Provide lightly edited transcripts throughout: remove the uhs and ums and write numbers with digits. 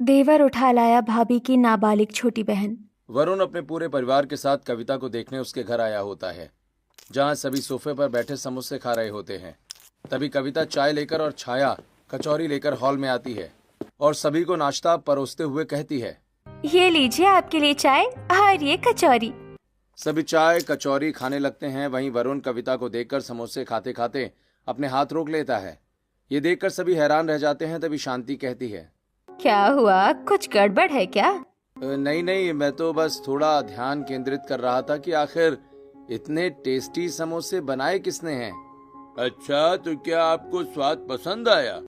देवर उठा लाया भाभी की नाबालिग छोटी बहन। वरुण अपने पूरे परिवार के साथ कविता को देखने उसके घर आया होता है, जहां सभी सोफे पर बैठे समोसे खा रहे होते हैं। तभी कविता चाय लेकर और छाया कचौरी लेकर हॉल में आती है और सभी को नाश्ता परोसते हुए कहती है, ये लीजिए आपके लिए चाय और ये कचौरी। सभी चाय कचौरी खाने लगते हैं। वहीं वरुण कविता को देखकर समोसे खाते खाते अपने हाथ रोक लेता है। ये देखकर सभी हैरान रह जाते हैं। तभी शांति कहती है, क्या हुआ, कुछ गड़बड़ है क्या? नहीं नहीं, मैं तो बस थोड़ा ध्यान केंद्रित कर रहा था कि आखिर इतने टेस्टी समोसे बनाए किसने हैं। अच्छा, तो क्या आपको स्वाद पसंद आया?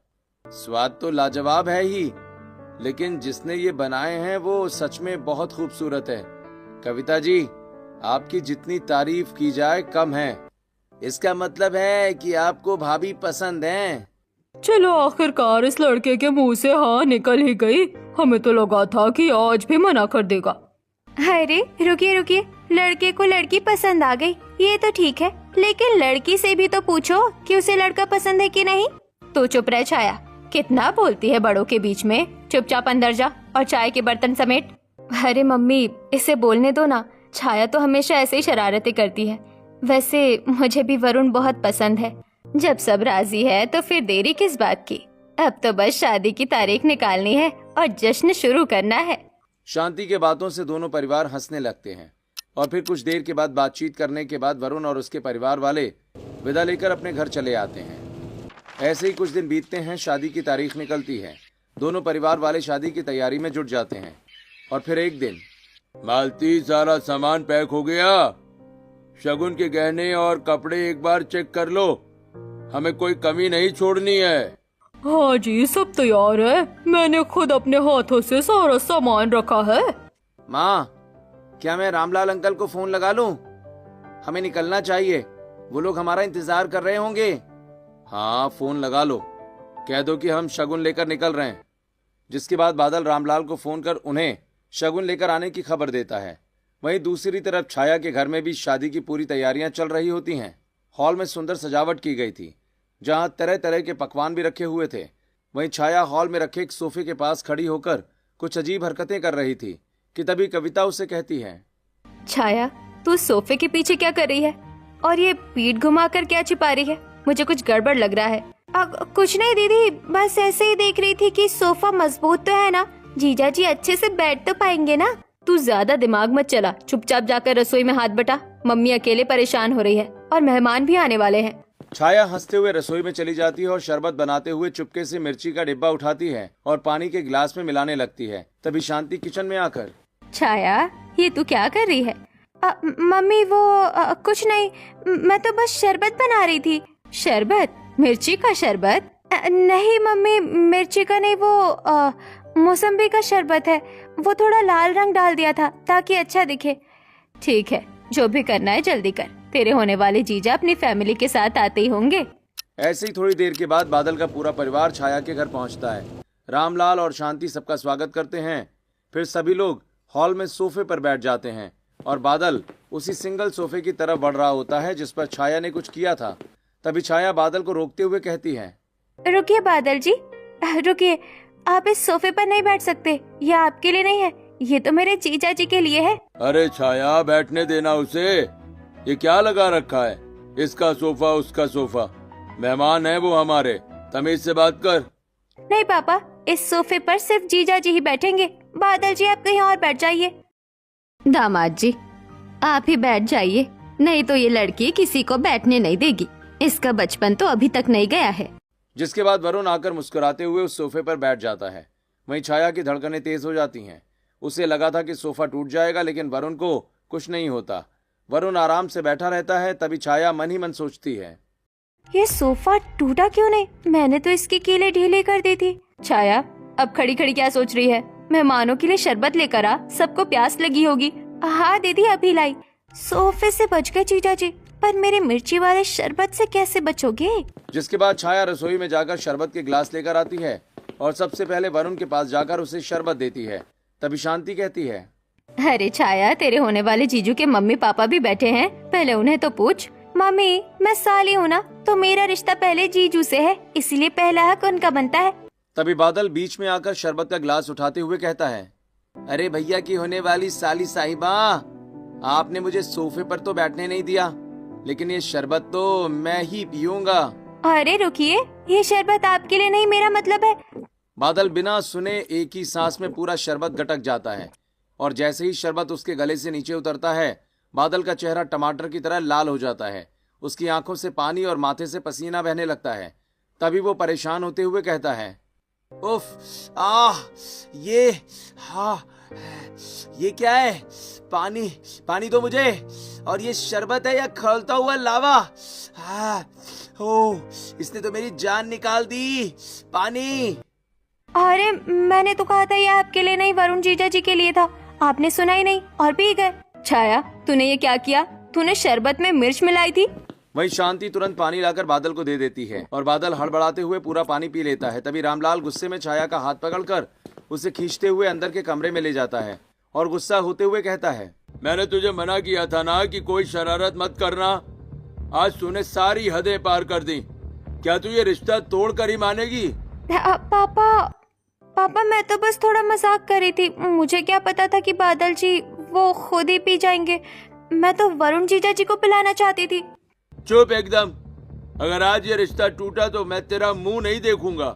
स्वाद तो लाजवाब है ही, लेकिन जिसने ये बनाए हैं वो सच में बहुत खूबसूरत है। कविता जी, आपकी जितनी तारीफ की जाए कम है। इसका मतलब है कि आपको भाभी पसंद है। चलो, आखिरकार इस लड़के के मुंह से हाँ निकल ही गई। हमें तो लगा था कि आज भी मना कर देगा। अरे रुकिए रुकिए, लड़के को लड़की पसंद आ गई ये तो ठीक है, लेकिन लड़की से भी तो पूछो कि उसे लड़का पसंद है कि नहीं। तू चुप रह छाया, कितना बोलती है बड़ों के बीच में। चुपचाप अंदर जा और चाय के बर्तन समेट। अरे मम्मी, इसे बोलने दो ना। छाया तो हमेशा ऐसे ही शरारतें करती है। वैसे मुझे भी वरुण बहुत पसंद है। जब सब राजी है तो फिर देरी किस बात की। अब तो बस शादी की तारीख निकालनी है और जश्न शुरू करना है। शांति के बातों से दोनों परिवार हंसने लगते हैं और फिर कुछ देर के बाद बातचीत करने के बाद वरुण और उसके परिवार वाले विदा लेकर अपने घर चले आते हैं। ऐसे ही कुछ दिन बीतते हैं। शादी की तारीख निकलती है। दोनों परिवार वाले शादी की तैयारी में जुट जाते हैं। और फिर एक दिन, मालती, सारा सामान पैक हो गया? शगुन के गहने और कपड़े एक बार चेक कर लो, हमें कोई कमी नहीं छोड़नी है। हाँ जी, सब तैयार है। मैंने खुद अपने हाथों से सारा सामान रखा है। माँ, क्या मैं रामलाल अंकल को फोन लगा लूं? हमें निकलना चाहिए, वो लोग हमारा इंतजार कर रहे होंगे। हाँ, फोन लगा लो, कह दो कि हम शगुन लेकर निकल रहे हैं। जिसके बाद बादल रामलाल को फोन कर उन्हें शगुन लेकर आने की खबर देता है। वहीं दूसरी तरफ छाया के घर में भी शादी की पूरी तैयारियां चल रही होती हैं। हॉल में सुंदर सजावट की गई थी, जहां तरह तरह के पकवान भी रखे हुए थे। वहीं छाया हॉल में रखे एक सोफे के पास खड़ी होकर कुछ अजीब हरकतें कर रही थी कि तभी कविता उसे कहती है, छाया, तू सोफे के पीछे क्या कर रही है और ये पीठ घुमाकर क्या छिपा रही है? मुझे कुछ गड़बड़ लग रहा है। कुछ नहीं दीदी, बस ऐसे ही देख रही थी कि सोफा मजबूत तो है ना, जीजा जी अच्छे से बैठ तो पाएंगे ना। तू ज्यादा दिमाग मत चला, चुपचाप जाकर रसोई में हाथ बटा। मम्मी अकेले परेशान हो रही है और मेहमान भी आने वाले हैं। छाया हंसते हुए रसोई में चली जाती है और शरबत बनाते हुए चुपके से मिर्ची का डिब्बा उठाती है और पानी के गिलास में मिलाने लगती है। तभी शांति किचन में आकर, छाया, ये तू क्या कर रही है? मम्मी वो कुछ नहीं, मैं तो बस शरबत बना रही थी। शरबत? मिर्ची का शरबत? नहीं मम्मी, मिर्ची का नहीं, वो मौसम्बी का शरबत है। वो थोड़ा लाल रंग डाल दिया था ताकि अच्छा दिखे। ठीक है, जो भी करना है जल्दी कर, तेरे होने वाले जीजा अपनी फैमिली के साथ आते ही होंगे। ऐसे ही थोड़ी देर के बाद बादल का पूरा परिवार छाया के घर पहुंचता है। रामलाल और शांति सबका स्वागत करते हैं। फिर सभी लोग हॉल में सोफे पर बैठ जाते हैं और बादल उसी सिंगल सोफे की तरफ बढ़ रहा होता है जिस पर छाया ने कुछ किया था। तभी छाया बादल को रोकते हुए कहती है, रुकिए बादल जी, रुकिए, आप इस सोफे पर नहीं बैठ सकते। ये आपके लिए नहीं है, ये तो मेरे जीजा जी के लिए है। अरे छाया, बैठने देना उसे। ये क्या लगा रखा है? इसका सोफा उसका सोफा, मेहमान है वो हमारे, तमीज से बात कर। नहीं पापा, इस सोफे पर सिर्फ जीजा जी ही बैठेंगे। बादल जी आप कहीं और बैठ जाइए। दामाद जी, आप ही बैठ जाइए, नहीं तो ये लड़की किसी को बैठने नहीं देगी। इसका बचपन तो अभी तक नहीं गया है। जिसके बाद वरुण आकर मुस्कुराते हुए उस सोफे पर बैठ जाता है। वहीं छाया की धड़कनें तेज हो जाती हैं। उसे लगा था कि सोफा टूट जाएगा, लेकिन वरुण को कुछ नहीं होता। वरुण आराम से बैठा रहता है। तभी छाया मन ही मन सोचती है, ये सोफा टूटा क्यों नहीं? मैंने तो इसकी कीलें ढीली कर दी थी। छाया, अब खड़ी खड़ी क्या सोच रही है? मेहमानों के लिए शरबत लेकर आ, सबको प्यास लगी होगी। हाँ दीदी, अभी लाई। सोफे से बच गए जीजा जी, पर मेरे मिर्ची वाले शरबत से कैसे बचोगे? जिसके बाद छाया रसोई में जाकर शरबत के गिलास लेकर आती है और सबसे पहले वरुण के पास जाकर उसे शरबत देती है। तभी शांति कहती है, अरे छाया, तेरे होने वाले जीजू के मम्मी पापा भी बैठे हैं, पहले उन्हें तो पूछ। मम्मी, मैं साली हूँ ना, तो मेरा रिश्ता पहले जीजू से है, इसलिए पहला हक उनका बनता है। तभी बादल बीच में आकर शरबत का गिलास उठाते हुए कहता है, अरे भैया की होने वाली साली साहिबा, आपने मुझे सोफे पर तो बैठने नहीं दिया, लेकिन ये शरबत तो मैं ही पीऊंगा। अरे रुकिए, ये शरबत आपके लिए नहीं, मेरा मतलब है। बादल बिना सुने एक ही सांस में पूरा शरबत गटक जाता है और जैसे ही शरबत उसके गले से नीचे उतरता है, बादल का चेहरा टमाटर की तरह लाल हो जाता है। उसकी आंखों से पानी और माथे से पसीना बहने लगता है। तभी वो परेशान होते हुए कहता है, उफ, ये ये क्या है? पानी पानी दो मुझे। और ये शरबत है या खौलता हुआ लावा? इसने तो मेरी जान निकाल दी। पानी। अरे मैंने तो कहा था ये आपके लिए नहीं, वरुण जीजा जी के लिए था। आपने सुना ही नहीं और पी गए। छाया, तूने ये क्या किया? तूने शरबत में मिर्च मिलाई थी। वही शांति तुरंत पानी लाकर बादल को दे देती है और बादल हड़बड़ाते हुए पूरा पानी पी लेता है। तभी रामलाल गुस्से में छाया का हाथ पकड़कर उसे खींचते हुए अंदर के कमरे में ले जाता है और गुस्सा होते हुए कहता है, मैंने तुझे मना किया था ना कि कोई शरारत मत करना। आज तूने सारी हदें पार कर दी। क्या तू ये रिश्ता तोड़ कर ही मानेगी? पापा मैं तो बस थोड़ा मजाक कर रही थी। मुझे क्या पता था कि बादल जी वो खुद ही पी जाएंगे। मैं तो वरुण जीजा जी को पिलाना चाहती थी। चुप एकदम। अगर आज ये रिश्ता टूटा तो मैं तेरा मुंह नहीं देखूंगा।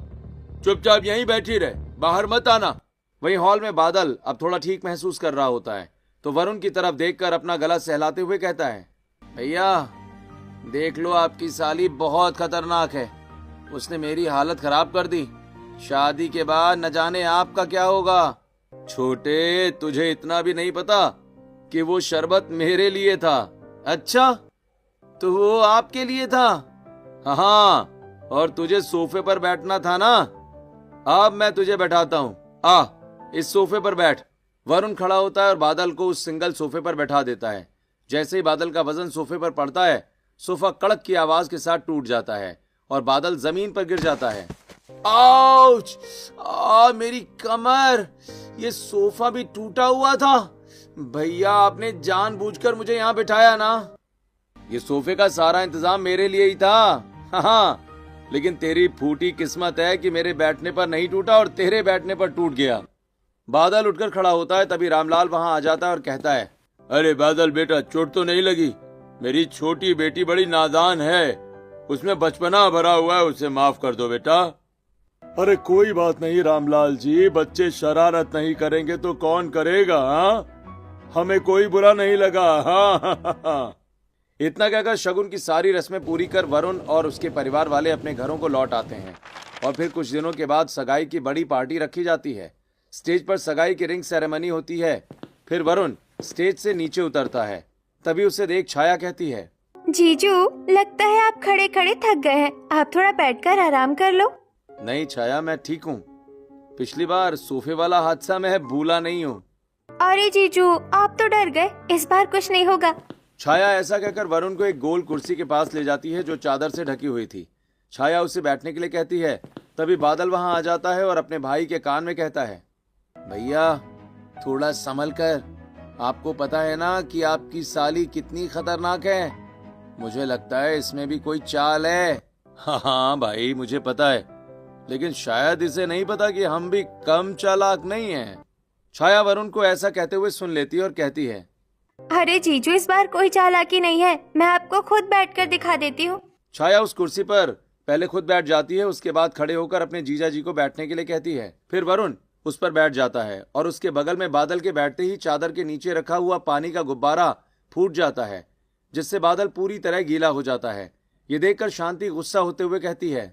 चुपचाप यहीं बैठी रहे, बाहर मत आना। वहीं हॉल में बादल अब थोड़ा ठीक महसूस कर रहा होता है तो वरुण की तरफ देखकर अपना गला सहलाते हुए कहता है, भैया देख लो, आपकी साली बहुत खतरनाक है। उसने मेरी हालत खराब कर दी। शादी के बाद न जाने आपका क्या होगा। छोटे, तुझे इतना भी नहीं पता कि वो शरबत मेरे लिए था। अच्छा, तो वो आपके लिए था? हाँ, और तुझे सोफे पर बैठना था ना। अब मैं तुझे बैठाता हूँ। इस सोफे पर बैठ। वरुण खड़ा होता है और बादल को उस सिंगल सोफे पर बैठा देता है। जैसे ही बादल का वजन सोफे पर पड़ता है, सोफा कड़क की आवाज के साथ टूट जाता है और बादल जमीन पर गिर जाता है। आउच! मेरी कमर! ये सोफा भी टूटा हुआ था। भैया आपने जानबूझकर मुझे यहाँ बिठाया ना। ये सोफे का सारा इंतजाम मेरे लिए ही था। हाँ, लेकिन तेरी फूटी किस्मत है कि मेरे बैठने पर नहीं टूटा और तेरे बैठने पर टूट गया। बादल उठकर खड़ा होता है। तभी रामलाल वहां आ जाता है और कहता है, अरे बादल बेटा, चोट तो नहीं लगी? मेरी छोटी बेटी बड़ी नादान है, उसमें बचपना भरा हुआ है, उसे माफ कर दो बेटा। अरे कोई बात नहीं रामलाल जी, बच्चे शरारत नहीं करेंगे तो कौन करेगा? हमें कोई बुरा नहीं लगा। हाँ। इतना कहकर शगुन की सारी रस्में पूरी कर वरुण और उसके परिवार वाले अपने घरों को लौट आते हैं और फिर कुछ दिनों के बाद सगाई की बड़ी पार्टी रखी जाती है। स्टेज पर सगाई की रिंग सेरेमनी होती है। फिर वरुण स्टेज से नीचे उतरता है। तभी उसे देख छाया कहती है, जीजू लगता है आप खड़े खड़े थक गए हैं, आप थोड़ा बैठकर आराम कर लो। नहीं छाया, मैं ठीक हूँ। पिछली बार सोफे वाला हादसा मैं भूला नहीं हूँ। अरे जीजू आप तो डर गए, इस बार कुछ नहीं होगा। छाया ऐसा कहकर वरुण को एक गोल कुर्सी के पास ले जाती है जो चादर से ढकी हुई थी। छाया उसे बैठने के लिए कहती है। तभी बादल वहां आ जाता है और अपने भाई के कान में कहता है, भैया थोड़ा संभल कर। आपको पता है ना कि आपकी साली कितनी खतरनाक है। मुझे लगता है इसमें भी कोई चाल है। हाँ भाई, मुझे पता है, लेकिन शायद इसे नहीं पता कि हम भी कम चालाक नहीं हैं। छाया वरुण को ऐसा कहते हुए सुन लेती है और कहती है, अरे जीजू इस बार कोई चालाकी नहीं है, मैं आपको खुद बैठकर दिखा देती हूँ। छाया उस कुर्सी पर पहले खुद बैठ जाती है, उसके बाद खड़े होकर अपने जीजा जी को बैठने के लिए कहती है। फिर वरुण उस पर बैठ जाता है और उसके बगल में बादल के बैठते ही चादर के नीचे रखा हुआ पानी का गुब्बारा फूट जाता है, जिससे बादल पूरी तरह गीला हो जाता है। ये देखकर शांति गुस्सा होते हुए कहती है,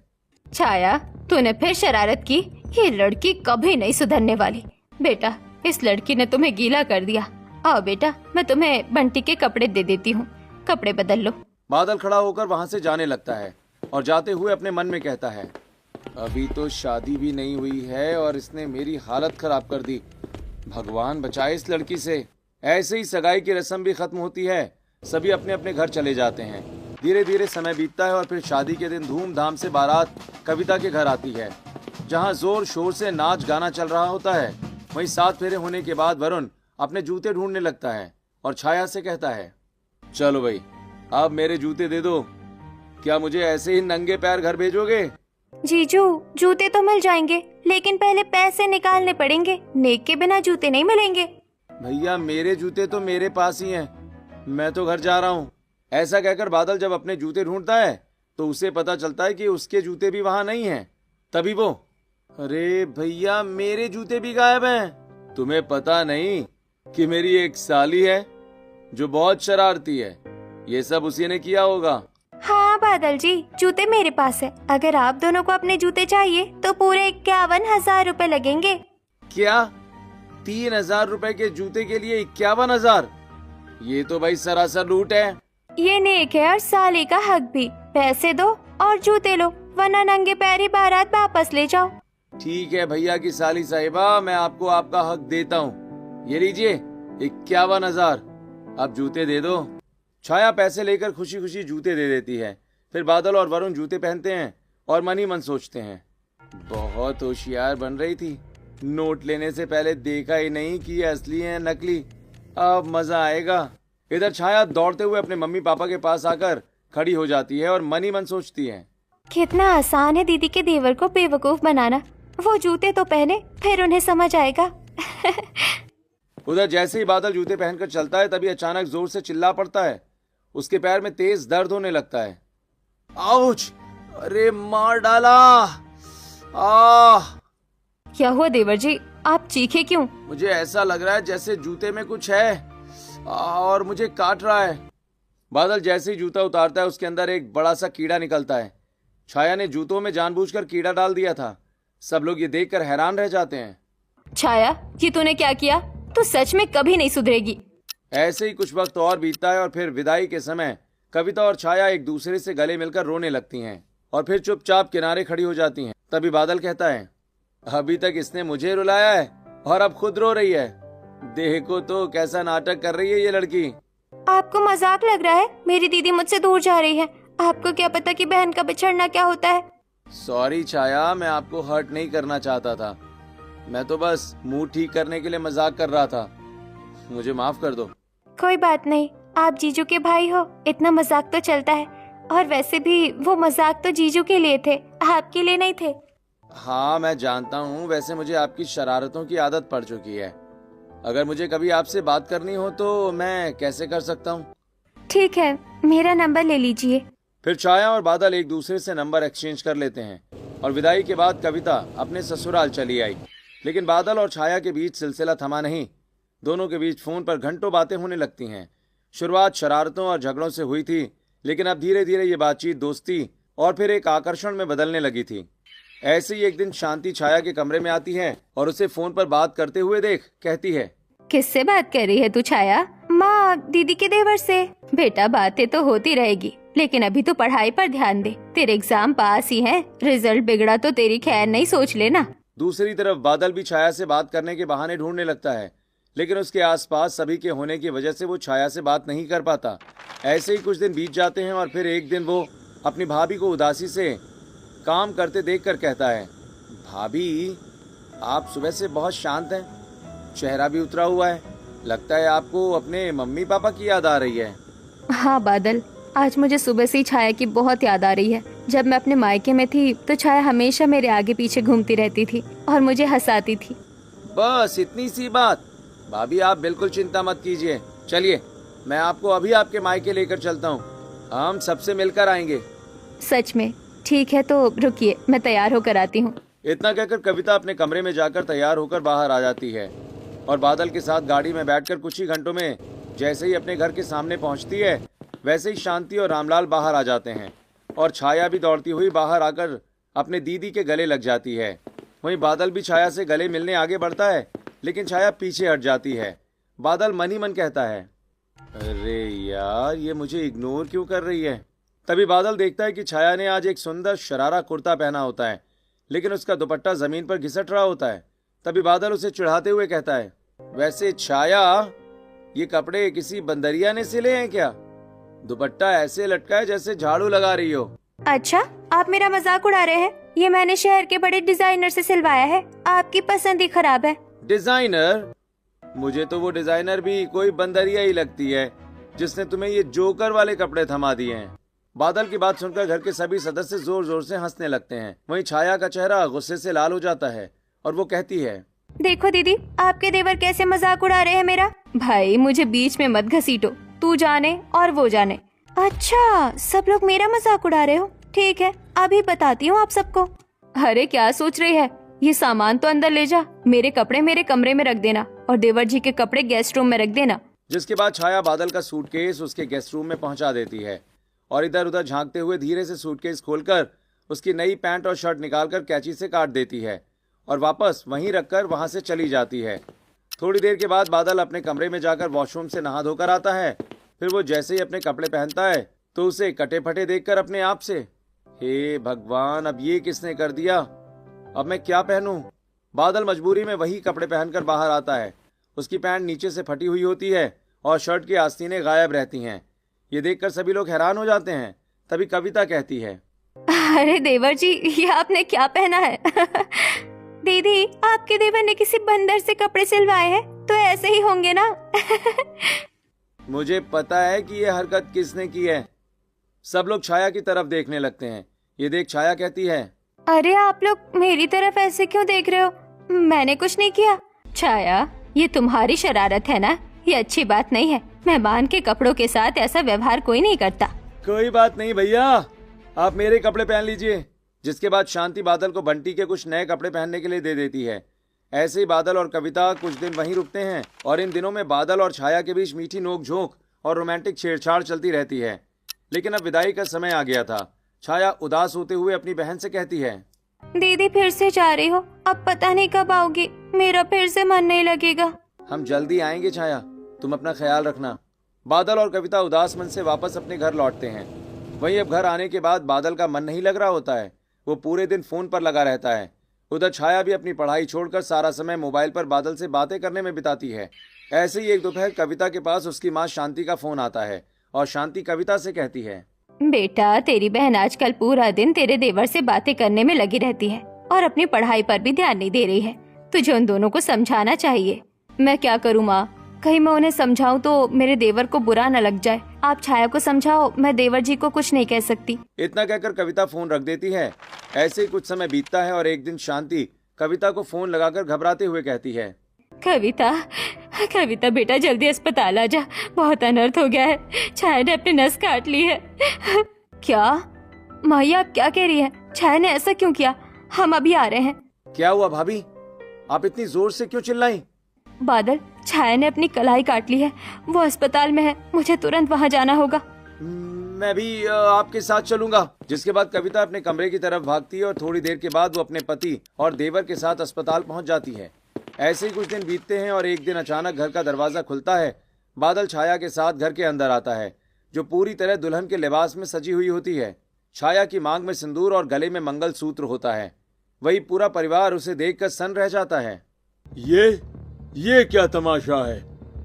छाया तूने फिर शरारत की। ये लड़की कभी नहीं सुधरने वाली। बेटा इस लड़की ने तुम्हें गीला कर दिया। आओ बेटा, मैं तुम्हें बंटी के कपड़े दे देती हूँ, कपड़े बदल लो। बादल खड़ा होकर वहां से जाने लगता है और जाते हुए अपने मन में कहता है, अभी तो शादी भी नहीं हुई है और इसने मेरी हालत खराब कर दी। भगवान बचाए इस लड़की से। ऐसे ही सगाई की रस्म भी खत्म होती है। सभी अपने अपने घर चले जाते हैं। धीरे धीरे समय बीतता है और फिर शादी के दिन धूमधाम से बारात कविता के घर आती है, जहां जोर शोर से नाच गाना चल रहा होता है। वहीं 7 फेरे होने के बाद वरुण अपने जूते ढूंढने लगता है और छाया से कहता है, चलो भाई अब मेरे जूते दे दो। क्या मुझे ऐसे ही नंगे पैर घर भेजोगे? जीजू जूते तो मिल जाएंगे, लेकिन पहले पैसे निकालने पड़ेंगे। नेक के बिना जूते नहीं मिलेंगे। भैया मेरे जूते तो मेरे पास ही हैं, मैं तो घर जा रहा हूँ। ऐसा कहकर बादल जब अपने जूते ढूंढता है तो उसे पता चलता है कि उसके जूते भी वहां नहीं हैं। तभी वो, अरे भैया मेरे जूते भी गायब हैं। तुम्हें पता नहीं कि मेरी एक साली है जो बहुत शरारती है, ये सब उसी ने किया होगा। हाँ बादल जी, जूते मेरे पास है। अगर आप दोनों को अपने जूते चाहिए तो पूरे 51,000 रुपए लगेंगे। क्या 3,000 रुपए के जूते के लिए 51,000? ये तो भाई सरासर लूट है। ये नेक है और साली का हक भी। पैसे दो और जूते लो, वरना नंगे पैर ही बारात वापस ले जाओ। ठीक है भैया की साली साहिबा, मैं आपको आपका हक देता हूँ। ये लीजिए 51,000, अब जूते दे दो। छाया पैसे लेकर खुशी खुशी जूते दे देती है। फिर बादल और वरुण जूते पहनते हैं और मन ही मन सोचते हैं, बहुत होशियार बन रही थी। नोट लेने से पहले देखा ही नहीं कि ये असली है नकली। अब मजा आएगा। इधर छाया दौड़ते हुए अपने मम्मी पापा के पास आकर खड़ी हो जाती है और मन ही मन सोचती है, कितना आसान है दीदी के देवर को बेवकूफ बनाना। वो जूते तो पहने, फिर उन्हें समझ आएगा। उधर जैसे ही बादल जूते पहनकर चलता है तभी अचानक जोर से चिल्ला पड़ता है। उसके पैर में तेज दर्द होने लगता है। आउच! अरे मार डाला! क्या हुआ देवर जी, आप चीखे क्यों? मुझे ऐसा लग रहा है जैसे जूते में कुछ है और मुझे काट रहा है। बादल जैसे ही जूता उतारता है उसके अंदर एक बड़ा सा कीड़ा निकलता है। छाया ने जूतों में जानबूझकर कीड़ा डाल दिया था। सब लोग ये देखकर हैरान रह जाते हैं। छाया, ये तूने क्या किया? तू सच में कभी नहीं सुधरेगी। ऐसे ही कुछ वक्त और बीतता है और फिर विदाई के समय कविता और छाया एक दूसरे से गले मिलकर रोने लगती हैं और फिर चुपचाप किनारे खड़ी हो जाती हैं। तभी बादल कहता है, अभी तक इसने मुझे रुलाया है और अब खुद रो रही है। देखो तो कैसा नाटक कर रही है ये लड़की। आपको मजाक लग रहा है? मेरी दीदी मुझसे दूर जा रही है। आपको क्या पता कि बहन का बिछड़ना क्या होता है? सॉरी छाया, मैं आपको हर्ट नहीं करना चाहता था। मैं तो बस मूड ठीक करने के लिए मजाक कर रहा था। मुझे माफ कर दो। कोई बात नहीं, आप जीजू के भाई हो, इतना मजाक तो चलता है। और वैसे भी वो मजाक तो जीजू के लिए थे, आपके लिए नहीं थे। हाँ मैं जानता हूँ, वैसे मुझे आपकी शरारतों की आदत पड़ चुकी है। अगर मुझे कभी आपसे बात करनी हो तो मैं कैसे कर सकता हूँ? ठीक है, मेरा नंबर ले लीजिए। फिर छाया और बादल एक दूसरे से नंबर एक्सचेंज कर लेते हैं और विदाई के बाद कविता अपने ससुराल चली आई। लेकिन बादल और छाया के बीच सिलसिला थमा नहीं। दोनों के बीच फोन पर घंटों बातें होने लगती हैं। शुरुआत शरारतों और झगड़ों से हुई थी, लेकिन अब धीरे धीरे ये बातचीत दोस्ती और फिर एक आकर्षण में बदलने लगी थी। ऐसे ही एक दिन शांति छाया के कमरे में आती है और उसे फोन पर बात करते हुए देख कहती है, किससे बात कर रही है तू छाया? माँ, दीदी के देवर से। बेटा बातें तो होती रहेगी, लेकिन अभी तो पढ़ाई पर ध्यान दे। तेरे एग्जाम पास ही हैं, रिजल्ट बिगड़ा तो तेरी खैर नहीं, सोच लेना। दूसरी तरफ बादल भी छाया से बात करने के बहाने ढूंढने लगता है, लेकिन उसके आसपास सभी के होने की वजह से वो छाया से बात नहीं कर पाता। ऐसे ही कुछ दिन बीत जाते हैं और फिर एक दिन वो अपनी भाभी को उदासी से काम करते देखकर कहता है, भाभी आप सुबह से बहुत शांत हैं, चेहरा भी उतरा हुआ है, लगता है आपको अपने मम्मी पापा की याद आ रही है। हाँ बादल, आज मुझे सुबह से ही छाया की बहुत याद आ रही है। जब मैं अपने मायके में थी तो छाया हमेशा मेरे आगे पीछे घूमती रहती थी और मुझे हंसाती थी। बस इतनी सी बात? भाभी आप बिल्कुल चिंता मत कीजिए, चलिए मैं आपको अभी आपके मायके लेकर चलता हूँ, हम सबसे मिलकर आएंगे। सच में? ठीक है, तो रुकिए, मैं तैयार होकर आती हूँ। इतना कहकर कविता अपने कमरे में जाकर तैयार होकर बाहर आ जाती है और बादल के साथ गाड़ी में बैठकर कुछ ही घंटों में जैसे ही अपने घर के सामने पहुंचती है वैसे ही शांति और रामलाल बाहर आ जाते हैं और छाया भी दौड़ती हुई बाहर आकर अपने दीदी के गले लग जाती है। वहीं बादल भी छाया से गले मिलने आगे बढ़ता है, लेकिन छाया पीछे हट जाती है। बादल मन ही मन कहता है, अरे यार ये मुझे इग्नोर क्यों कर रही है। तभी बादल देखता है कि छाया ने आज एक सुंदर शरारा कुर्ता पहना होता है, लेकिन उसका दुपट्टा जमीन पर घिसट रहा होता है। तभी बादल उसे चिढ़ाते हुए कहता है, वैसे छाया ये कपड़े किसी बंदरिया ने सिले हैं क्या? दुपट्टा ऐसे लटका है जैसे झाड़ू लगा रही हो। अच्छा, आप मेरा मजाक उड़ा रहे हैं? ये मैंने शहर के बड़े डिजाइनर से सिलवाया है, आपकी पसंद ही खराब है। डिजाइनर? मुझे तो वो डिजाइनर भी कोई बंदरिया ही लगती है जिसने तुम्हें ये जोकर वाले कपड़े थमा दिए हैं। बादल की बात सुनकर घर के सभी सदस्य जोर जोर से हंसने लगते हैं। वहीं छाया का चेहरा गुस्से से लाल हो जाता है और वो कहती है, देखो दीदी, आपके देवर कैसे मजाक उड़ा रहे हैं मेरा। भाई मुझे बीच में मत घसीटो, तू जाने और वो जाने। अच्छा, सब लोग मेरा मजाक उड़ा रहे हो, ठीक है अभी बताती हूँ आप सबको। अरे क्या सोच रही है, ये सामान तो अंदर ले जा, मेरे कपड़े मेरे कमरे में रख देना और देवर जी के कपड़े गेस्ट रूम में रख देना। जिसके बाद छाया बादल का सूटकेस उसके गेस्ट रूम में पहुंचा देती है और इधर उधर झांकते हुए धीरे से सूटकेस खोलकर उसकी नई पैंट और शर्ट निकालकर कैंची से काट देती है और वापस वहीं रखकर वहां से चली जाती है। थोड़ी देर के बाद बादल अपने कमरे में जाकर वॉशरूम से नहा धोकर आता है। फिर वो जैसे ही अपने कपड़े पहनता है तो उसे कटे फटे देखकर अपने आप से, हे भगवान, अब ये किसने कर दिया, अब मैं क्या पहनूं। बादल मजबूरी में वही कपड़े पहनकर बाहर आता है। उसकी पैंट नीचे से फटी हुई होती है और शर्ट की आस्तीनें गायब रहती हैं। ये देखकर सभी लोग हैरान हो जाते हैं। तभी कविता कहती है, अरे देवर जी, ये आपने क्या पहना है। दीदी, आपके देवर ने किसी बंदर से कपड़े सिलवाए हैं तो ऐसे ही होंगे ना। मुझे पता है कि ये हरकत किसने की है। सब लोग छाया की तरफ देखने लगते हैं। ये देख छाया कहती है, अरे आप लोग मेरी तरफ ऐसे क्यों देख रहे हो, मैंने कुछ नहीं किया। छाया, ये तुम्हारी शरारत है ना, ये अच्छी बात नहीं है। मेहमान के कपड़ों के साथ ऐसा व्यवहार कोई नहीं करता। कोई बात नहीं भैया, आप मेरे कपड़े पहन लीजिए। जिसके बाद शांति बादल को बंटी के कुछ नए कपड़े पहनने के लिए दे देती है। ऐसे ही बादल और कविता कुछ दिन वहीं रुकते हैं और इन दिनों में बादल और छाया के बीच मीठी नोक-झोंक और रोमांटिक छेड़छाड़ चलती रहती है। लेकिन अब विदाई का समय आ गया था। छाया उदास होते हुए अपनी बहन से कहती है, दीदी फिर से जा रही हो, अब पता नहीं कब आओगी, मेरा फिर से मन नहीं लगेगा। हम जल्दी आएंगे छाया, तुम अपना ख्याल रखना। बादल और कविता उदास मन से वापस अपने घर लौटते हैं। वहीं अब घर आने के बाद बादल का मन नहीं लग रहा होता है। वो पूरे दिन फोन पर लगा रहता है। उधर छाया भी अपनी पढ़ाई छोड़कर सारा समय मोबाइल पर बादल से बातें करने में बिताती है। ऐसे ही एक दोपहर कविता के पास उसकी माँ शांति का फोन आता है और शांति कविता से कहती है, बेटा, तेरी बहन आजकल पूरा दिन तेरे देवर से बातें करने में लगी रहती है और अपनी पढ़ाई पर भी ध्यान नहीं दे रही है। तुझे उन दोनों को समझाना चाहिए। मैं क्या करूँ माँ, कहीं मैं उन्हें समझाऊं तो मेरे देवर को बुरा न लग जाए। आप छाया को समझाओ, मैं देवर जी को कुछ नहीं कह सकती। इतना कहकर कविता फोन रख देती है। ऐसे ही कुछ समय बीतता है और एक दिन शांति कविता को फोन लगाकर घबराते हुए कहती है, कविता, कविता बेटा जल्दी अस्पताल आ जा, बहुत अनर्थ हो गया है, छाया ने अपनी नस काट ली है। क्या माही, आप क्या कह रही है? छाया ने ऐसा क्यों किया? हम अभी आ रहे हैं। क्या हुआ भाभी, आप इतनी जोर से क्यों चिल्लाई? बादल, छाया ने अपनी कलाई काट ली है, वो अस्पताल में है, मुझे तुरंत वहाँ जाना होगा। मैं भी आपके साथ चलूंगा। जिसके बाद कविता अपने कमरे की तरफ भागती है और थोड़ी देर के बाद वो अपने पति और देवर के साथ अस्पताल पहुंच जाती है। ऐसे ही कुछ दिन बीतते हैं और एक दिन अचानक घर का दरवाजा खुलता है। बादल छाया के साथ घर के अंदर आता है, जो पूरी तरह दुल्हन के लिबास में सजी हुई होती है। छाया की मांग में सिंदूर और गले में मंगलसूत्र होता है। वही पूरा परिवार उसे देखकर सन्न रह जाता है। ये क्या तमाशा है?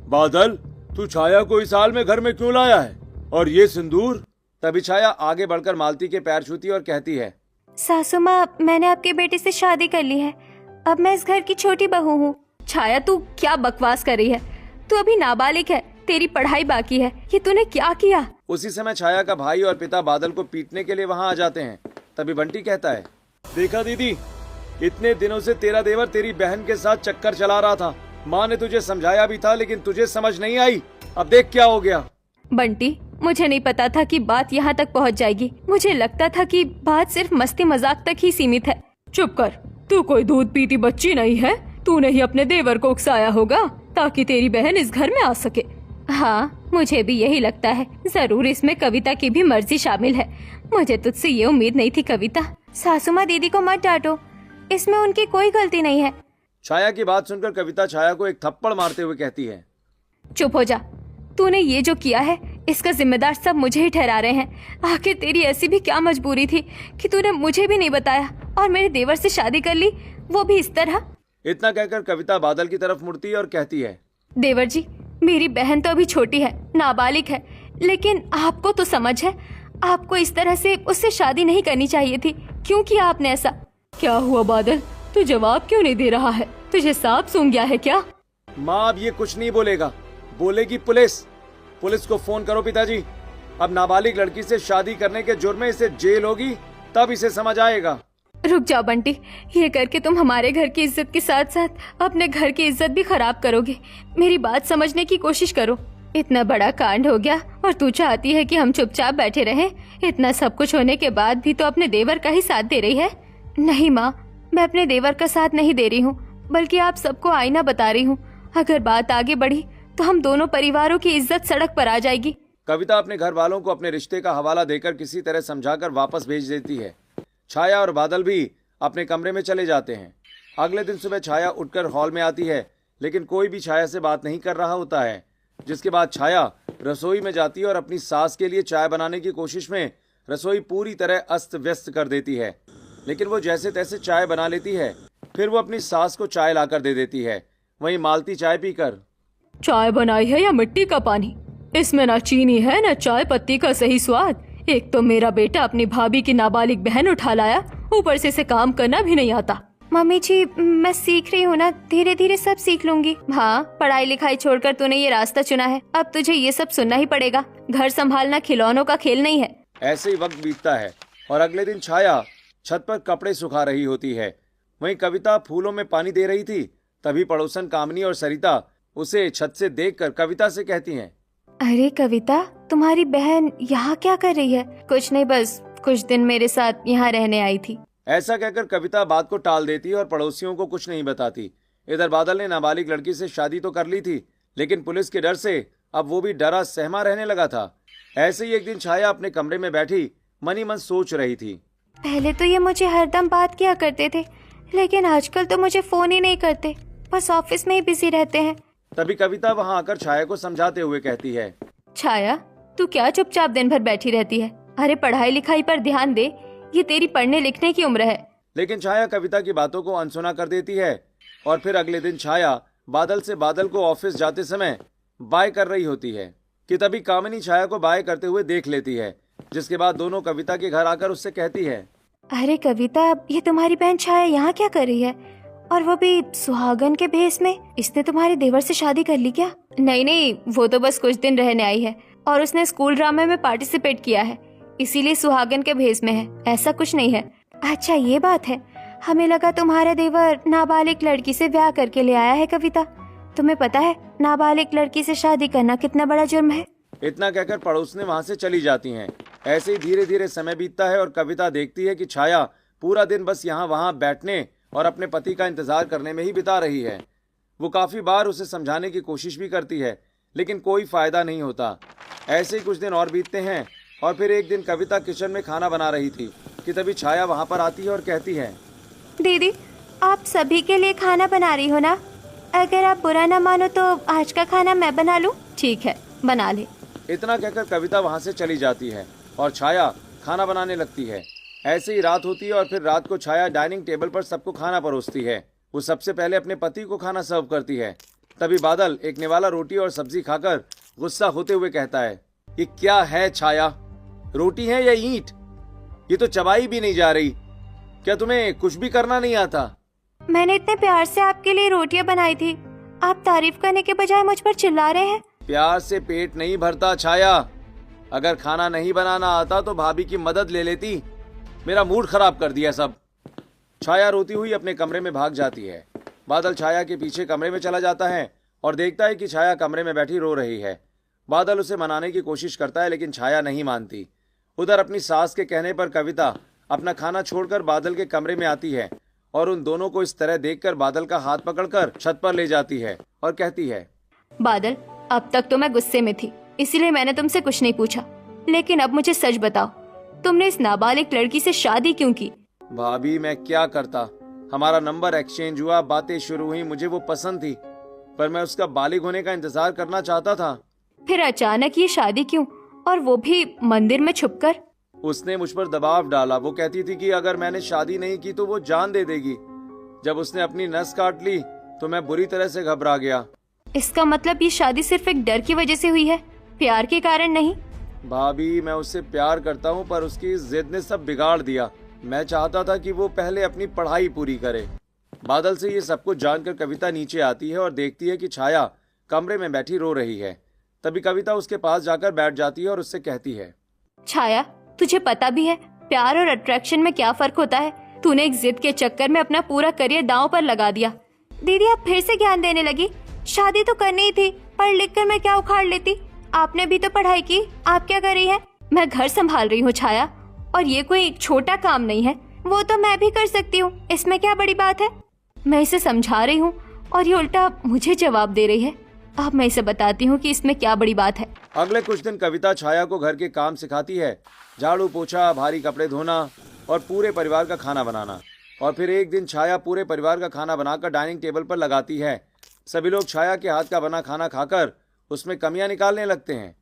बादल, तू छाया को इस हाल में घर में क्यों लाया है? और ये सिंदूर? तभी छाया आगे बढ़कर मालती के पैर छूती और कहती है, सासू माँ, मैंने आपके बेटे से शादी कर ली है, अब मैं इस घर की छोटी बहू हूँ। छाया, तू क्या बकवास कर रही है? तू अभी नाबालिग है, तेरी पढ़ाई बाकी है, ये तूने क्या किया? उसी समय छाया का भाई और पिता बादल को पीटने के लिए वहाँ आ जाते हैं। तभी बंटी कहता है, देखा दीदी, इतने दिनों से तेरा देवर तेरी बहन के साथ चक्कर चला रहा था। माँ ने तुझे समझाया भी था लेकिन तुझे समझ नहीं आई। अब देख क्या हो गया। बंटी, मुझे नहीं पता था कि बात यहाँ तक पहुँच जाएगी। मुझे लगता था कि बात सिर्फ मस्ती मजाक तक ही सीमित है। चुप कर, तू कोई दूध पीती बच्ची नहीं है। तूने ही अपने देवर को उकसाया होगा ताकि तेरी बहन इस घर में आ सके। हाँ, मुझे भी यही लगता है। जरूर इसमें कविता की भी मर्जी शामिल है। मुझे तुझसे ये उम्मीद नहीं थी कविता। सासू माँ, दीदी को मत डांटो, इसमें उनकी कोई गलती नहीं है। छाया की बात सुनकर कविता छाया को एक थप्पड़ मारते हुए कहती है, चुप हो जा। तूने ये जो किया है इसका जिम्मेदार सब मुझे ही ठहरा रहे हैं। आखिर तेरी ऐसी भी क्या मजबूरी थी कि तूने मुझे भी नहीं बताया और मेरे देवर से शादी कर ली, वो भी इस तरह। इतना कहकर कविता बादल की तरफ मुड़ती है और कहती है, देवर जी, मेरी बहन तो अभी छोटी है, नाबालिग है, लेकिन आपको तो समझ है। आपको इस तरह से उससे शादी नहीं करनी चाहिए थी। क्यों किया आपने ऐसा? क्या हुआ बादल, तू जवाब क्यों नहीं दे रहा है? तुझे सांप सूंघ गया है क्या? माँ अब ये कुछ नहीं बोलेगा, बोलेगी पुलिस। पुलिस को फोन करो पिताजी। अब नाबालिग लड़की से शादी करने के जुर्म में इसे जेल होगी, तब इसे समझ आएगा। रुक जाओ बंटी, ये करके तुम हमारे घर की इज्जत के साथ साथ अपने घर की इज्जत भी खराब करोगे। मेरी बात समझने की कोशिश करो। इतना बड़ा कांड हो गया और तू चाहती है कि हम चुपचाप बैठे रहें। इतना सब कुछ होने के बाद भी तो अपने देवर का ही साथ दे रही है। नहीं माँ, मैं अपने देवर का साथ नहीं दे रही हूँ, बल्कि आप सबको आईना बता रही हूँ। अगर बात आगे बढ़ी तो हम दोनों परिवारों की इज्जत सड़क पर आ जाएगी। कविता अपने घर वालों को अपने रिश्ते का हवाला देकर किसी तरह समझाकर वापस भेज देती है। छाया और बादल भी अपने कमरे में चले जाते हैं। अगले दिन सुबह छाया उठकर हॉल में आती है, लेकिन कोई भी छाया से बात नहीं कर रहा होता है। जिसके बाद छाया रसोई में जाती है और अपनी सास के लिए चाय बनाने की कोशिश में रसोई पूरी तरह अस्त व्यस्त कर देती है। लेकिन वो जैसे तैसे चाय बना लेती है। फिर वो अपनी सास को चाय लाकर दे देती है। वहीं मालती चाय पीकर, चाय बनाई है या मिट्टी का पानी? इसमें ना चीनी है ना चाय पत्ती का सही स्वाद। एक तो मेरा बेटा अपनी भाभी की नाबालिग बहन उठा लाया, ऊपर से इसे काम करना भी नहीं आता। मम्मी जी, मैं सीख रही हूँ ना, धीरे धीरे सब सीख लूंगी। हाँ, पढ़ाई लिखाई छोड़कर तूने ये रास्ता चुना है, अब तुझे ये सब सुनना ही पड़ेगा। घर संभालना खिलौनों का खेल नहीं है। ऐसे ही वक्त बीतता है और अगले दिन छाया छत पर कपड़े सुखा रही होती है। वहीं कविता फूलों में पानी दे रही थी। तभी पड़ोसन कामनी और सरिता उसे छत से देखकर कविता से कहती हैं, अरे कविता, तुम्हारी बहन यहाँ क्या कर रही है? कुछ नहीं, बस कुछ दिन मेरे साथ यहाँ रहने आई थी। ऐसा कहकर कविता बात को टाल देती और पड़ोसियों को कुछ नहीं बताती। इधर बादल ने नाबालिग लड़की से शादी तो कर ली थी, लेकिन पुलिस के डर से अब वो भी डरा सहमा रहने लगा था। ऐसे ही एक दिन छाया अपने कमरे में बैठी मनी मन सोच रही थी। पहले तो ये मुझे हरदम बात किया करते थे, लेकिन आजकल तो मुझे फोन ही नहीं करते, बस ऑफिस में ही बिजी रहते हैं। तभी कविता वहां आकर छाया को समझाते हुए कहती है, छाया, तू क्या चुपचाप दिन भर बैठी रहती है? अरे पढ़ाई लिखाई पर ध्यान दे, ये तेरी पढ़ने लिखने की उम्र है। लेकिन छाया कविता की बातों को अनसुना कर देती है। और फिर अगले दिन छाया बादल को ऑफिस जाते समय बाय कर रही होती है कि तभी कामिनी छाया को बाय करते हुए देख लेती है। जिसके बाद दोनों कविता के घर आकर उससे कहती है, अरे कविता, ये तुम्हारी बहन छाया यहाँ क्या कर रही है, और वो भी सुहागन के भेष में? इसने तुम्हारे देवर से शादी कर ली क्या? नहीं नहीं, वो तो बस कुछ दिन रहने आई है और उसने स्कूल ड्रामे में पार्टिसिपेट किया है, इसीलिए सुहागन के भेष में है, ऐसा कुछ नहीं है। अच्छा ये बात है, हमें लगा तुम्हारा देवर नाबालिग लड़की से ब्याह करके ले आया है। कविता, तुम्हें पता है नाबालिग लड़की से शादी करना कितना बड़ा जुर्म है? इतना कहकर पड़ोसने वहां से चली जाती हैं। ऐसे ही धीरे धीरे समय बीतता है और कविता देखती है कि छाया पूरा दिन बस यहाँ वहाँ बैठने और अपने पति का इंतजार करने में ही बिता रही है। वो काफी बार उसे समझाने की कोशिश भी करती है, लेकिन कोई फायदा नहीं होता। ऐसे ही कुछ दिन और बीतते हैं और फिर एक दिन कविता किचन में खाना बना रही थी कि तभी छाया वहां पर आती है और कहती है, दीदी, आप सभी के लिए खाना बना रही हो ना? अगर आप बुरा ना मानो तो आज का खाना मैं बना लूं? ठीक है, बना ले। इतना कहकर कविता वहां से चली जाती है और छाया खाना बनाने लगती है। ऐसे ही रात होती है और फिर रात को छाया डाइनिंग टेबल पर सबको खाना परोसती है। वो सबसे पहले अपने पति को खाना सर्व करती है। तभी बादल एक निवाला रोटी और सब्जी खाकर गुस्सा होते हुए कहता है, ये क्या है छाया, रोटी है या ईंट? ये तो चबाई भी नहीं जा रही। क्या तुम्हें कुछ भी करना नहीं आता? मैंने इतने प्यार से आपके लिए रोटियां बनाई थी, आप तारीफ करने के बजाय मुझ पर चिल्ला रहे हैं। प्यार से पेट नहीं भरता छाया। अगर खाना नहीं बनाना आता तो भाभी की मदद ले लेती। मेरा मूड खराब कर दिया सब। छाया रोती हुई अपने कमरे में भाग जाती है। बादल छाया के पीछे कमरे में चला जाता है और देखता है कि छाया कमरे में बैठी रो रही है। बादल उसे मनाने की कोशिश करता है, लेकिन छाया नहीं मानती। उधर अपनी सास के कहने पर कविता अपना खाना छोड़कर बादल के कमरे में आती है और उन दोनों को इस तरह देखकर बादल का हाथ पकड़कर छत पर ले जाती है और कहती है, बादल, अब तक तो मैं गुस्से में थी, इसीलिए मैंने तुमसे कुछ नहीं पूछा, लेकिन अब मुझे सच बताओ, तुमने इस नाबालिग लड़की से शादी क्यों की? भाभी मैं क्या करता, हमारा नंबर एक्सचेंज हुआ, बातें शुरू हुई, मुझे वो पसंद थी, पर मैं उसका बालिग होने का इंतजार करना चाहता था। फिर अचानक ये शादी क्यों, और वो भी मंदिर में छुपकर? उसने मुझ पर दबाव डाला। वो कहती थी कि अगर मैंने शादी नहीं की तो वो जान दे देगी। जब उसने अपनी नस काट ली तो मैं बुरी तरह से घबरा गया। इसका मतलब ये शादी सिर्फ एक डर की वजह से हुई है, प्यार के कारण नहीं? भाभी मैं उससे प्यार करता हूँ, पर उसकी जिद ने सब बिगाड़ दिया। मैं चाहता था कि वो पहले अपनी पढ़ाई पूरी करे। बादल से ये सब कुछ जानकर कविता नीचे आती है और देखती है कि छाया कमरे में बैठी रो रही है। तभी कविता उसके पास जाकर बैठ जाती है और उससे कहती है, छाया, तुझे पता भी है प्यार और अट्रैक्शन में क्या फर्क होता है? तूने एक जिद के चक्कर में अपना पूरा करियर दांव पर लगा दिया। दीदी आप फिर से ज्ञान देने लगी। शादी तो करनी ही थी, पढ़ लिख कर मैं क्या उखाड़ लेती? आपने भी तो पढ़ाई की, आप क्या कर रही है? मैं घर संभाल रही हूँ छाया, और ये कोई छोटा काम नहीं है। वो तो मैं भी कर सकती हूँ, इसमें क्या बड़ी बात है? मैं इसे समझा रही हूँ और ये उल्टा मुझे जवाब दे रही है। अब मैं इसे बताती हूँ कि इसमें क्या बड़ी बात है। अगले कुछ दिन कविता छाया को घर के काम सिखाती है, झाड़ू पोछा, भारी कपड़े धोना और पूरे परिवार का खाना बनाना। और फिर एक दिन छाया पूरे परिवार का खाना बनाकर डाइनिंग टेबल पर लगाती है। सभी लोग छाया के हाथ का बना खाना खाकर उसमें कमियां निकालने लगते हैं।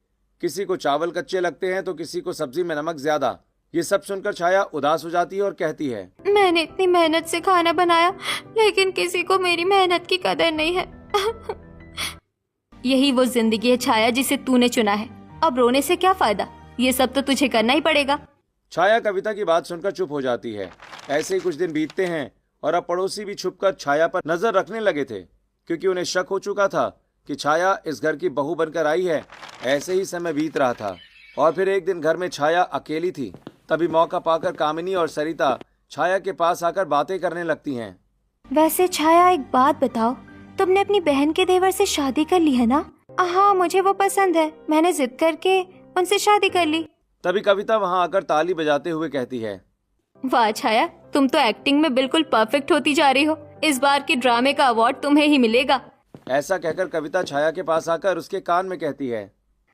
किसी को चावल कच्चे लगते हैं तो किसी को सब्जी में नमक ज्यादा। ये सब सुनकर छाया उदास हो जाती है और कहती है, मैंने इतनी मेहनत से खाना बनाया, लेकिन किसी को मेरी मेहनत की कदर नहीं है। यही वो जिंदगी है छाया जिसे तूने चुना है। अब रोने से क्या फायदा? ये सब तो तुझे करना ही पड़ेगा। छाया कविता की बात सुनकर चुप हो जाती है। ऐसे ही कुछ दिन बीतते हैं और अब पड़ोसी भी छुपकर छाया पर नजर रखने लगे थे, क्योंकि उन्हें शक हो चुका था कि छाया इस घर की बहू बनकर आई है। ऐसे ही समय बीत रहा था और फिर एक दिन घर में छाया अकेली थी। तभी मौका पाकर कामिनी और सरिता छाया के पास आकर बातें करने लगती हैं। वैसे छाया एक बात बताओ, तुमने अपनी बहन के देवर से शादी कर ली है ना? हाँ, मुझे वो पसंद है, मैंने जिद करके उनसे शादी कर ली। तभी कविता वहां आकर ताली बजाते हुए कहती है, वाह छाया, तुम तो एक्टिंग में बिल्कुल परफेक्ट होती जा रही हो। इस बार के ड्रामे का अवार्ड तुम्हें ही मिलेगा। ऐसा कहकर कविता छाया के पास आकर उसके कान में कहती है,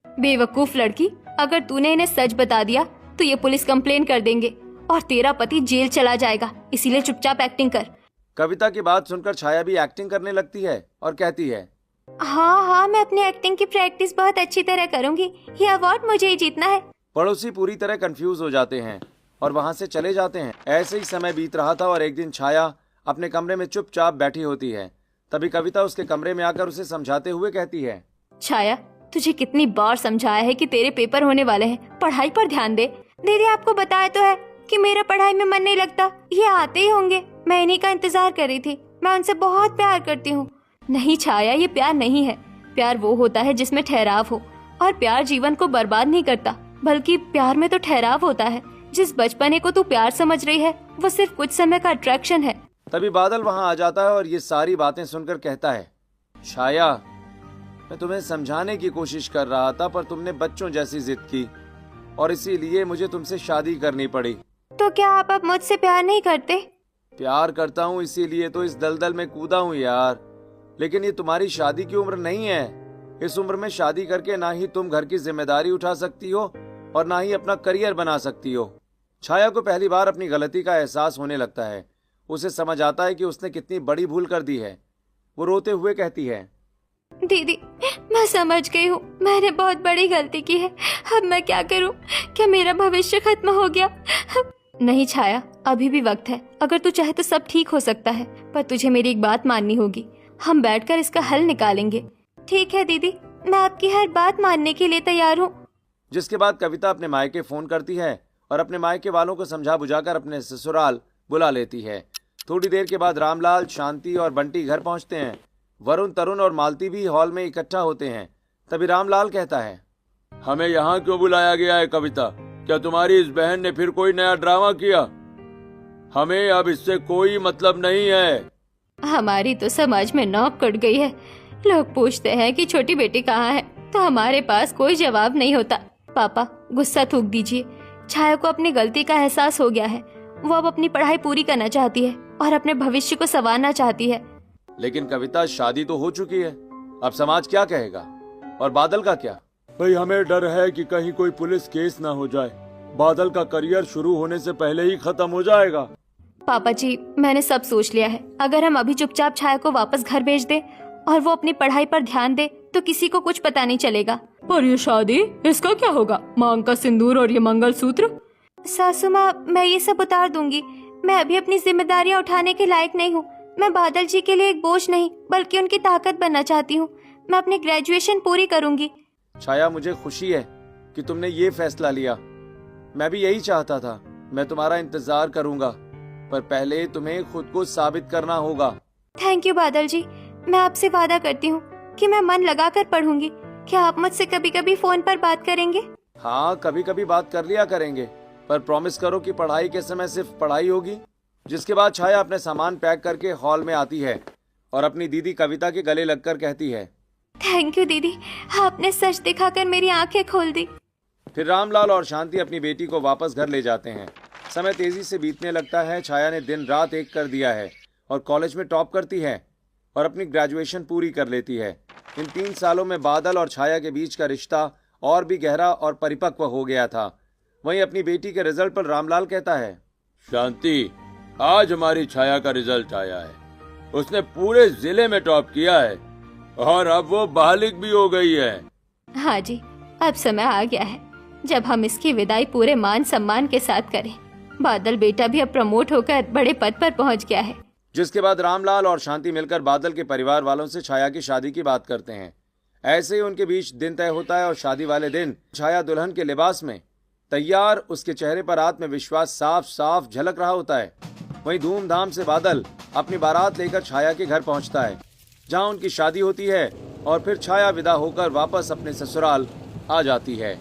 बेवकूफ लड़की, अगर तूने इन्हें सच बता दिया तो ये पुलिस कंप्लेन कर देंगे और तेरा पति जेल चला जाएगा, इसीलिए चुपचाप एक्टिंग कर। कविता की बात सुनकर छाया भी एक्टिंग करने लगती है और कहती है, हाँ, मैं अपनी एक्टिंग की प्रैक्टिस बहुत अच्छी तरह करूंगी, ये अवार्ड मुझे ही जीतना है। पड़ोसी पूरी तरह कंफ्यूज हो जाते हैं और वहां से चले जाते हैं। ऐसे ही समय बीत रहा था और एक दिन छाया अपने कमरे में चुपचाप बैठी होती है। तभी कविता उसके कमरे में आकर उसे समझाते हुए कहती है, छाया, तुझे कितनी बार समझाया है कि तेरे पेपर होने वाले हैं, पढ़ाई पर ध्यान दे। दीदी आपको बताया तो है कि मेरा पढ़ाई में मन नहीं लगता, ये आते ही होंगे। मैं इन्हीं का इंतजार कर रही थी, मैं उनसे बहुत प्यार करती हूँ। नहीं छाया, ये प्यार नहीं है। प्यार वो होता है जिसमें ठहराव हो, और प्यार जीवन को बर्बाद नहीं करता, बल्कि प्यार में तो ठहराव होता है। जिस बचपने को तू प्यार समझ रही है वो सिर्फ कुछ समय का अट्रैक्शन है। तभी बादल वहां आ जाता है और ये सारी बातें सुनकर कहता है, छाया, मैं तुम्हें समझाने की कोशिश कर रहा था पर तुमने बच्चों जैसी जिद की और इसीलिए मुझे तुमसे शादी करनी पड़ी। तो क्या आप अब मुझसे प्यार नहीं करते? प्यार करता हूँ, इसीलिए तो इस दलदल में कूदा हूँ यार। लेकिन ये तुम्हारी शादी की उम्र नहीं है। इस उम्र में शादी करके ना ही तुम घर की जिम्मेदारी उठा सकती हो और ना ही अपना करियर बना सकती हो। छाया को पहली बार अपनी गलती का एहसास होने लगता है। उसे समझ आता है कि उसने कितनी बड़ी भूल कर दी है। वो रोते हुए कहती है, दीदी मैं समझ गई हूँ, मैंने बहुत बड़ी गलती की है। अब मैं क्या करूँ? क्या मेरा भविष्य खत्म हो गया? नहीं छाया, अभी भी वक्त है। अगर तू चाहे तो सब ठीक हो सकता है, पर तुझे मेरी एक बात माननी होगी। हम बैठकर इसका हल निकालेंगे। ठीक है दीदी, मैं आपकी हर बात मानने के लिए तैयार हूँ। जिसके बाद कविता अपने मायके फोन करती है और अपने मायके वालों को समझा बुझाकर अपने ससुराल बुला लेती है। थोड़ी देर के बाद रामलाल, शांति और बंटी घर पहुंचते हैं। वरुण, तरुण और मालती भी हॉल में इकट्ठा होते हैं। तभी रामलाल कहता है, हमें यहाँ क्यों बुलाया गया है कविता? क्या तुम्हारी इस बहन ने फिर कोई नया ड्रामा किया? हमें अब इससे कोई मतलब नहीं है। हमारी तो समाज में नौक कट गई है। लोग पूछते हैं कि छोटी बेटी कहाँ है, तो हमारे पास कोई जवाब नहीं होता। पापा गुस्सा थूक दीजिए। छाया को अपनी गलती का एहसास हो गया है। वो अब अपनी पढ़ाई पूरी करना चाहती है और अपने भविष्य को संवारना चाहती है। लेकिन कविता, शादी तो हो चुकी है, अब समाज क्या कहेगा? और बादल का क्या? भाई हमें डर है कि कहीं कोई पुलिस केस ना हो जाए। बादल का करियर शुरू होने से पहले ही खत्म हो जाएगा। पापा जी, मैंने सब सोच लिया है। अगर हम अभी चुपचाप छाया को वापस घर भेज दे और वो अपनी पढ़ाई पर ध्यान दे तो किसी को कुछ पता नहीं चलेगा। पर ये शादी, इसका क्या होगा? मांग का सिंदूर और ये मंगलसूत्र? सासू माँ, मैं ये सब उतार दूंगी। मैं अभी अपनी जिम्मेदारियाँ उठाने के लायक नहीं हूँ। मैं बादल जी के लिए एक बोझ नहीं बल्कि उनकी ताकत बनना चाहती हूँ। मैं अपनी ग्रेजुएशन पूरी करूंगी। छाया, मुझे खुशी है कि तुमने ये फैसला लिया। मैं भी यही चाहता था। मैं तुम्हारा इंतजार करूंगा, पर पहले तुम्हें खुद को साबित करना होगा। थैंक यू बादल जी। मैं आपसे वादा करती हूँ कि मैं मन लगाकर पढ़ूंगी। क्या आप मुझसे कभी कभी फोन पर बात करेंगे? हाँ, कभी कभी बात कर लिया करेंगे, पर प्रॉमिस करो कि पढ़ाई के समय सिर्फ पढ़ाई होगी। जिसके बाद छाया अपने सामान पैक करके हॉल में आती है और अपनी दीदी कविता के गले लगकर कहती है, थैंक यू दीदी, आपने सच दिखाकर मेरी आंखें खोल दी। फिर रामलाल और शांति अपनी बेटी को वापस घर ले जाते हैं। समय तेजी से बीतने लगता है। छाया ने दिन रात एक कर दिया है और कॉलेज में टॉप करती है और अपनी ग्रेजुएशन पूरी कर लेती है। इन 3 सालों में बादल और छाया के बीच का रिश्ता और भी गहरा और परिपक्व हो गया था। वहीं अपनी बेटी के रिजल्ट पर रामलाल कहता है, शांति, आज हमारी छाया का रिजल्ट आया है। उसने पूरे जिले में टॉप किया है और अब वो बालिग भी हो गई है। हाँ जी, अब समय आ गया है जब हम इसकी विदाई पूरे मान सम्मान के साथ करें। बादल बेटा भी अब प्रमोट होकर बड़े पद पर पहुंच गया है। जिसके बाद रामलाल और शांति मिलकर बादल के परिवार वालों से छाया की शादी की बात करते हैं। ऐसे ही उनके बीच दिन तय होता है और शादी वाले दिन छाया दुल्हन के लिबास में तैयार, उसके चेहरे पर आत्मविश्वास साफ साफ झलक रहा होता है। वहीं धूमधाम से बादल अपनी बारात लेकर छाया के घर पहुंचता है, जहां उनकी शादी होती है और फिर छाया विदा होकर वापस अपने ससुराल आ जाती है।